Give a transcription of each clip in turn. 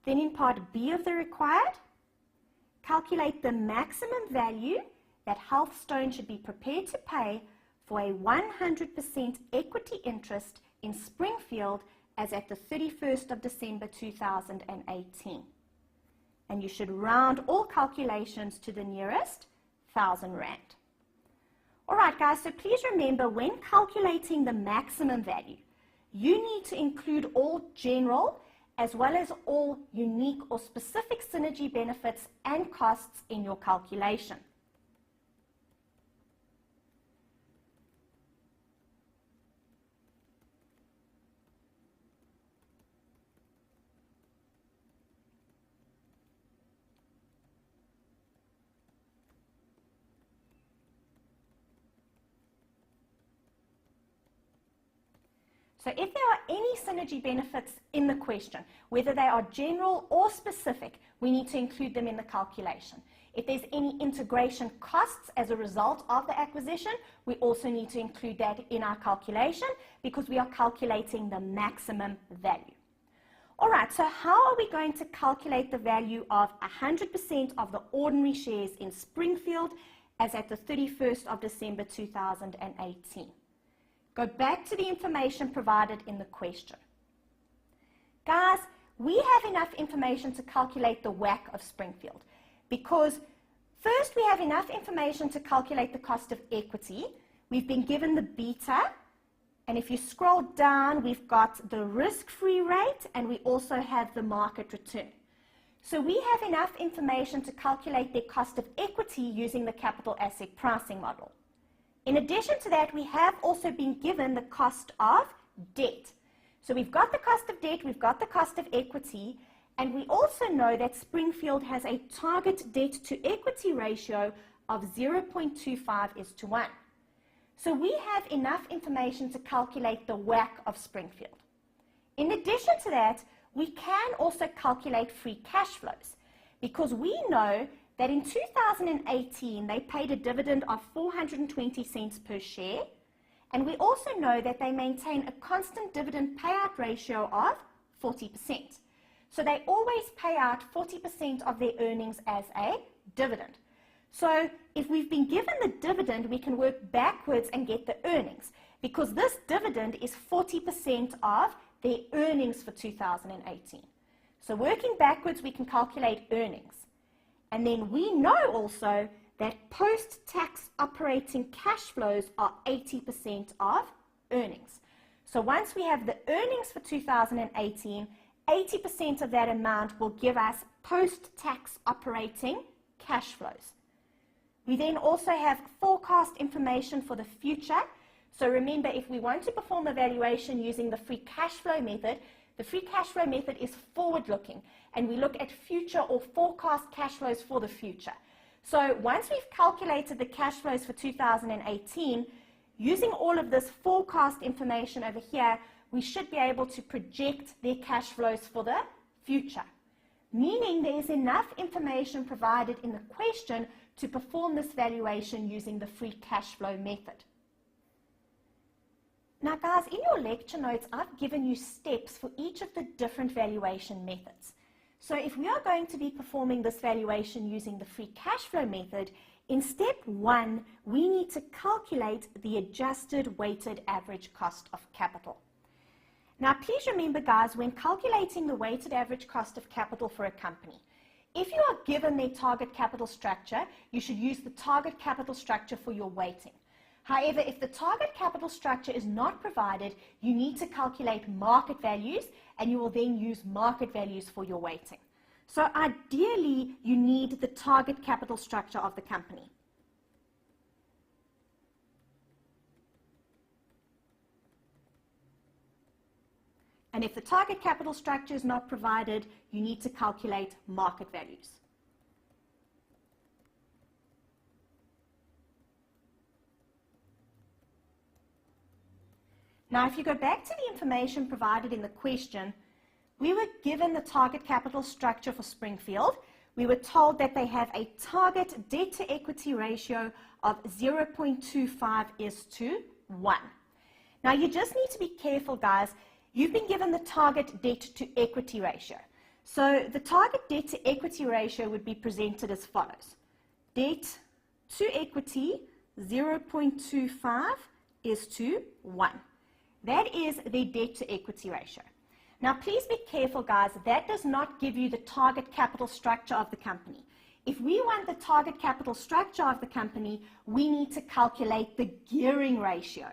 Then in part B of the required, calculate the maximum value that Healthstone should be prepared to pay for a 100% equity interest in Springfield as at the 31st of December 2018. And you should round all calculations to the nearest 1,000 Rand. All right, guys, so please remember when calculating the maximum value, you need to include all general as well as all unique or specific synergy benefits and costs in your calculation. So if there are any synergy benefits in the question, whether they are general or specific, we need to include them in the calculation. If there's any integration costs as a result of the acquisition, we also need to include that in our calculation because we are calculating the maximum value. All right, so how are we going to calculate the value of 100% of the ordinary shares in Springfield as at the 31st of December 2018? Go back to the information provided in the question. Guys, we have enough information to calculate the WACC of Springfield because first we have enough information to calculate the cost of equity. We've been given the beta, and if you scroll down, we've got the risk-free rate and we also have the market return. So we have enough information to calculate their cost of equity using the capital asset pricing model. In addition to that, we have also been given the cost of debt. So we've got the cost of debt, we've got the cost of equity, and we also know that Springfield has a target debt to equity ratio of 0.25:1. So we have enough information to calculate the WACC of Springfield. In addition to that, we can also calculate free cash flows because we know that in 2018, they paid a dividend of 420 cents per share, and we also know that they maintain a constant dividend payout ratio of 40%. So they always pay out 40% of their earnings as a dividend. So if we've been given the dividend, we can work backwards and get the earnings, because this dividend is 40% of their earnings for 2018. So working backwards, we can calculate earnings. And then we know also that post-tax operating cash flows are 80% of earnings. So once we have the earnings for 2018, 80% of that amount will give us post-tax operating cash flows. We then also have forecast information for the future. So remember, if we want to perform a valuation using the free cash flow method, the free cash flow method is forward-looking, and we look at future or forecast cash flows for the future. So once we've calculated the cash flows for 2018, using all of this forecast information over here, we should be able to project their cash flows for the future, meaning there is enough information provided in the question to perform this valuation using the free cash flow method. Now guys, in your lecture notes, I've given you steps for each of the different valuation methods. So if we are going to be performing this valuation using the free cash flow method, in step 1, we need to calculate the adjusted weighted average cost of capital. Now please remember guys, when calculating the weighted average cost of capital for a company, if you are given their target capital structure, you should use the target capital structure for your weighting. However, if the target capital structure is not provided, you need to calculate market values, and you will then use market values for your weighting. So ideally, you need the target capital structure of the company. And if the target capital structure is not provided, you need to calculate market values. Now, if you go back to the information provided in the question, we were given the target capital structure for Springfield. We were told that they have a target debt to equity ratio of 0.25:1. Now, you just need to be careful, guys. You've been given the target debt to equity ratio. So the target debt to equity ratio would be presented as follows. Debt to equity 0.25 is to 1. That is the debt to equity ratio. Now please be careful, guys, that does not give you the target capital structure of the company. If we want the target capital structure of the company, we need to calculate the gearing ratio.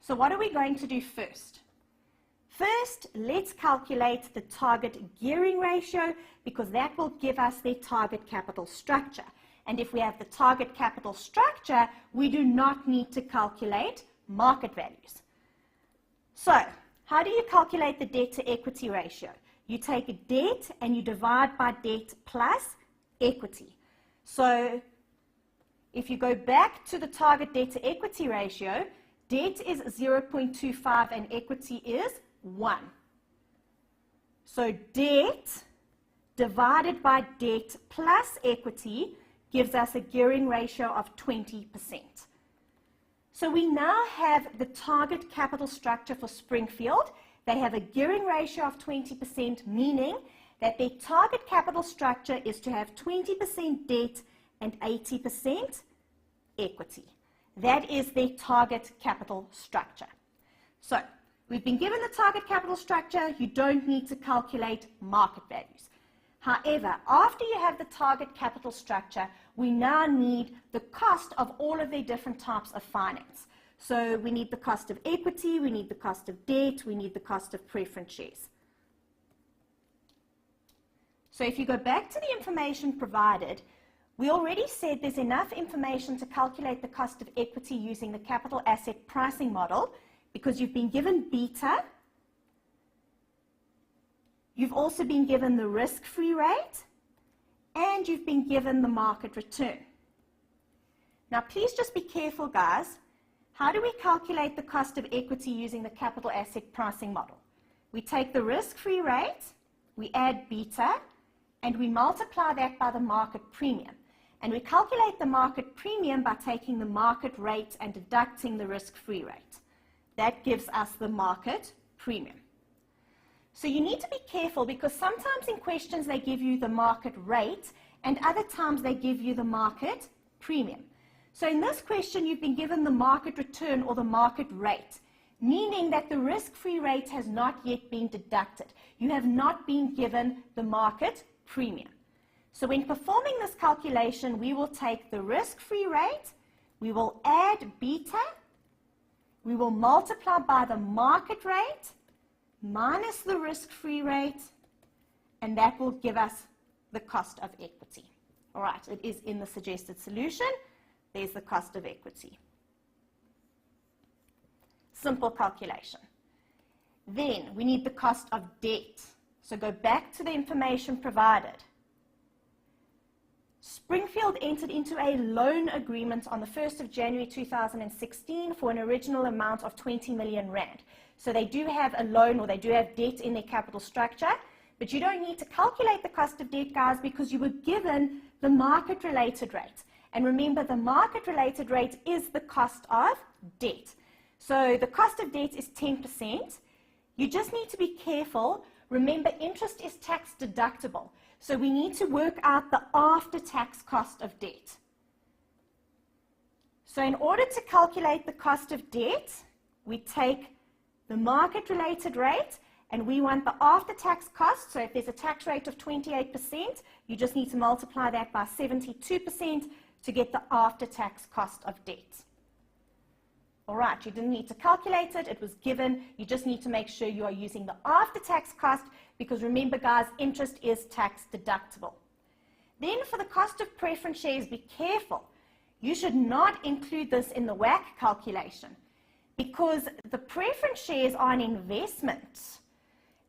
So what are we going to do first? First, let's calculate the target gearing ratio because that will give us the target capital structure. And if we have the target capital structure, we do not need to calculate market values. So, how do you calculate the debt to equity ratio? You take debt and you divide by debt plus equity. So, if you go back to the target debt to equity ratio, debt is 0.25 and equity is 1. So debt divided by debt plus equity gives us a gearing ratio of 20%. So we now have the target capital structure for Springfield. They have a gearing ratio of 20%, meaning that their target capital structure is to have 20% debt and 80% equity. That is their target capital structure. So, we've been given the target capital structure. You don't need to calculate market values. However, after you have the target capital structure, we now need the cost of all of the different types of finance. So, we need the cost of equity, we need the cost of debt, we need the cost of preference shares. So, if you go back to the information provided, we already said there's enough information to calculate the cost of equity using the capital asset pricing model because you've been given beta, you've also been given the risk-free rate, and you've been given the market return. Now please just be careful, guys. How do we calculate the cost of equity using the capital asset pricing model? We take the risk-free rate, we add beta, and we multiply that by the market premium. And we calculate the market premium by taking the market rate and deducting the risk-free rate. That gives us the market premium. So you need to be careful because sometimes in questions they give you the market rate and other times they give you the market premium. So in this question you've been given the market return or the market rate, meaning that the risk-free rate has not yet been deducted. You have not been given the market premium. So when performing this calculation, we will take the risk-free rate, we will add beta, we will multiply by the market rate minus the risk-free rate, and that will give us the cost of equity. All right, it is in the suggested solution. There's the cost of equity. Simple calculation. Then we need the cost of debt. So go back to the information provided. Springfield entered into a loan agreement on the 1st of January 2016 for an original amount of 20 million rand. So they do have a loan or they do have debt in their capital structure, but you don't need to calculate the cost of debt, guys, because you were given the market-related rate. And remember, the market-related rate is the cost of debt. So the cost of debt is 10%. You just need to be careful. Remember, interest is tax deductible. So we need to work out the after-tax cost of debt. So in order to calculate the cost of debt, we take the market-related rate and we want the after-tax cost. So if there's a tax rate of 28%, you just need to multiply that by 72% to get the after-tax cost of debt. All right, you didn't need to calculate it. It was given. You just need to make sure you are using the after-tax cost because remember, guys, interest is tax deductible. Then for the cost of preference shares, be careful. You should not include this in the WACC calculation because the preference shares are an investment.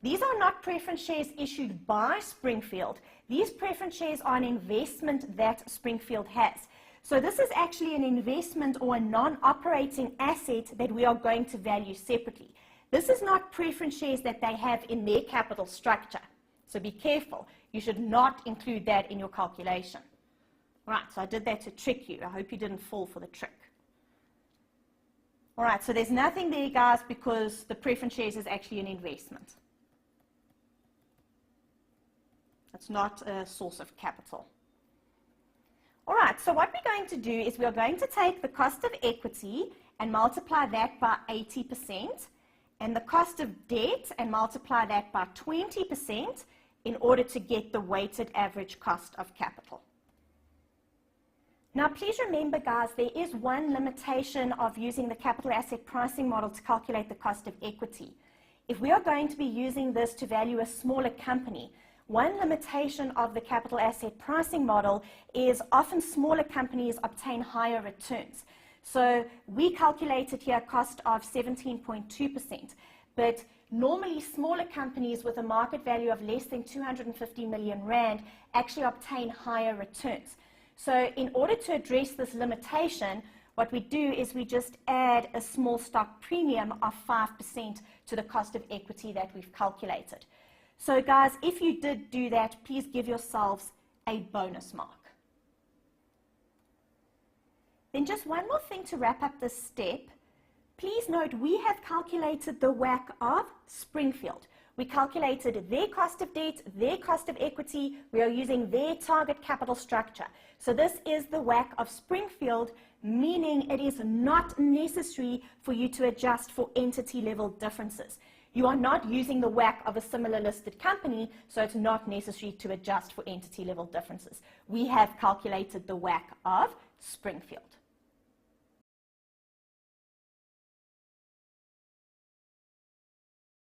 These are not preference shares issued by Springfield. These preference shares are an investment that Springfield has. So this is actually an investment or a non-operating asset that we are going to value separately. This is not preference shares that they have in their capital structure. So be careful. You should not include that in your calculation. All right, so I did that to trick you. I hope you didn't fall for the trick. All right, so there's nothing there, guys, because the preference shares is actually an investment. It's not a source of capital. All right, so what we're going to do is we're going to take the cost of equity and multiply that by 80%, and the cost of debt and multiply that by 20% in order to get the weighted average cost of capital. Now, please remember, guys, there is one limitation of using the capital asset pricing model to calculate the cost of equity. If we are going to be using this to value a smaller company, one limitation of the capital asset pricing model is often smaller companies obtain higher returns. So we calculated here a cost of 17.2%, but normally smaller companies with a market value of less than 250 million rand actually obtain higher returns. So in order to address this limitation, what we do is we just add a small stock premium of 5% to the cost of equity that we've calculated. So guys, if you did do that, please give yourselves a bonus mark. Then just one more thing to wrap up this step. Please note we have calculated the WACC of Springfield. We calculated their cost of debt, their cost of equity. We are using their target capital structure. So this is the WACC of Springfield, meaning it is not necessary for you to adjust for entity level differences. You are not using the WACC of a similar listed company, so it's not necessary to adjust for entity level differences. We have calculated the WACC of Springfield.